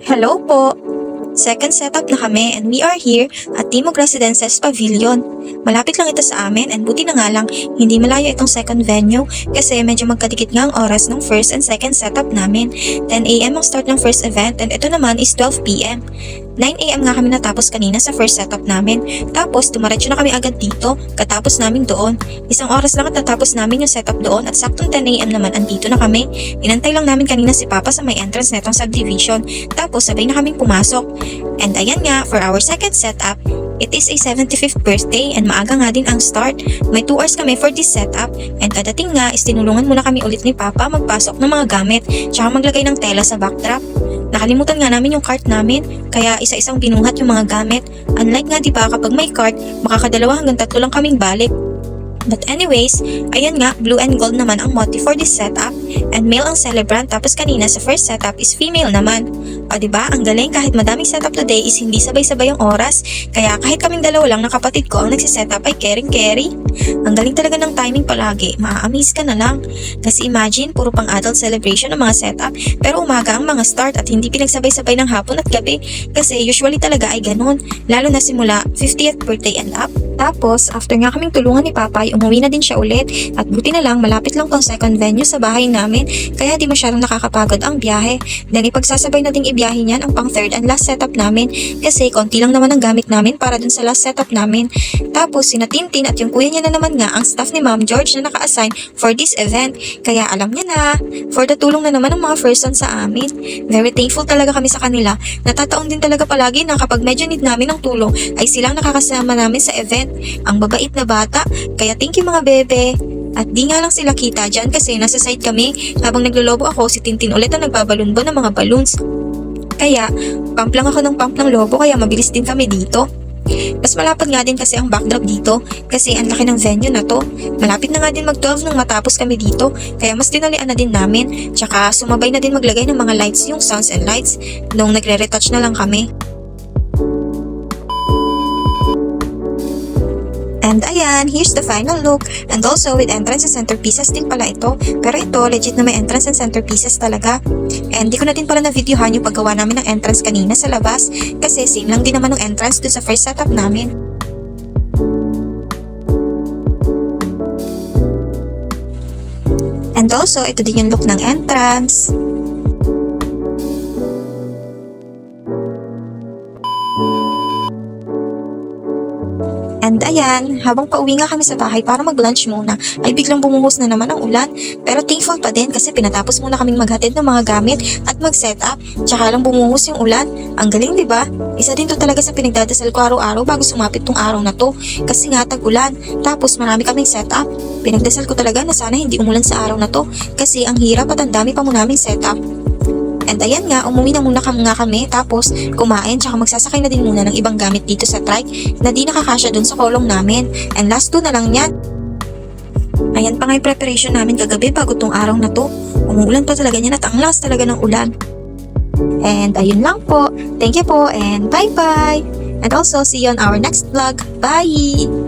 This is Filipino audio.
Hello po! Second setup na kami and we are here at Timog Residences Pavilion. Malapit lang ito sa amin and buti na nga lang hindi malayo itong second venue kasi medyo magkadikit nga ang oras ng first and second setup namin. 10 AM ang start ng first event and ito naman is 12 PM. 9 AM nga kami natapos kanina sa first setup namin. Tapos tumaretso na kami agad dito katapos namin doon. Isang oras lang at natapos namin yung setup doon at saktong 10 AM naman andito na kami. Inantay lang namin kanina si Papa sa may entrance netong subdivision. Tapos sabay na kaming pumasok. And ayan nga, for our second setup, it is a 75th birthday and maaga nga din ang start. May 2 hours kami for this setup and kadating nga is tinulungan muna kami ulit ni Papa magpasok ng mga gamit tsaka maglagay ng tela sa backdrop. Nakalimutan nga namin yung cart namin kaya isa-isang binuhat yung mga gamit. Unlike nga diba kapag may cart, makakadalawa hanggang 3 lang kaming balik. But anyways, ayan nga, blue and gold naman ang motif for this setup and male ang celebrant tapos kanina sa first setup is female naman. O diba, ang galing kahit madaming setup today is hindi sabay-sabay ang oras kaya kahit kaming dalawa lang ng kapatid ko ang nagsisetup ay caring-carry. Ang galing talaga ng timing palagi, maa-amaze ka na lang. Kasi imagine, puro pang adult celebration ng mga setup pero umaga ang mga start at hindi pinagsabay-sabay ng hapon at gabi kasi usually talaga ay ganun, lalo na simula 50th birthday and up. Tapos, after nga kaming tulungan ni Papa, ay umuwi na din siya ulit at buti na lang malapit lang tong second venue sa bahay namin kaya di masyadong nakakapagod ang biyahe. Then ipagsasabay na ding ibiyahe niyan ang pang third and last setup namin kasi konti lang naman ang gamit namin para dun sa last setup namin. Tapos sina Tintin at yung kuya niya na naman nga ang staff ni Ma'am George na naka-assign for this event kaya alam niya na for the tulong na naman ng mga person sa amin. Very thankful talaga kami sa kanila. Natataon din talaga palagi na kapag medyo need namin ng tulong ay silang nakakasama namin sa event. Ang babait na bata, kaya thank you mga bebe. At di nga lang sila kita dyan kasi nasa side kami habang naglolobo ako si Tintin ulit ang nagbabalunbo ng mga balloons. Kaya pump lang ako ng pump ng lobo kaya mabilis din kami dito. Mas malapad nga din kasi ang backdrop dito kasi ang laki ng venue na to. Malapit na nga din mag-12 nang matapos kami dito kaya mas dinalian na din namin. Tsaka sumabay na din maglagay ng mga lights yung sounds and lights nung nagre-retouch na lang kami. And ayan, here's the final look. And also with entrance and centerpieces din pala ito. Pero ito, legit na may entrance and centerpieces talaga. And di ko na din pala na-videohan yung paggawa namin ng entrance kanina sa labas. Kasi same lang din naman ng entrance dun sa first setup namin. And also, ito din yung look ng entrance. And ayan, habang pauwi nga kami sa bahay para mag-lunch muna, ay biglang bumuhos na naman ang ulan. Pero thankful pa din kasi pinatapos muna kaming maghatid ng mga gamit at mag-setup. Tsaka lang bumuhos yung ulan. Ang galing, di ba? Isa din to talaga sa pinagdadasal ko araw-araw bago sumapit tong araw na to. Kasi nga tag-ulan. Tapos marami kaming setup. Pinagdasal ko talaga na sana hindi umulan sa araw na to. Kasi ang hirap at ang dami pa mo naming setup. And ayan nga, umuwi na muna kami tapos kumain tsaka magsasakay na din muna ng ibang gamit dito sa trike na di nakakasya dun sa kolong namin. And last 2 na lang yan. Ayan pa nga yung preparation namin kagabi bago tong araw na to. Umuulan pa talaga yan at ang lakas talaga ng ulan. And ayun lang po. Thank you po and bye-bye! And also, see you on our next vlog. Bye!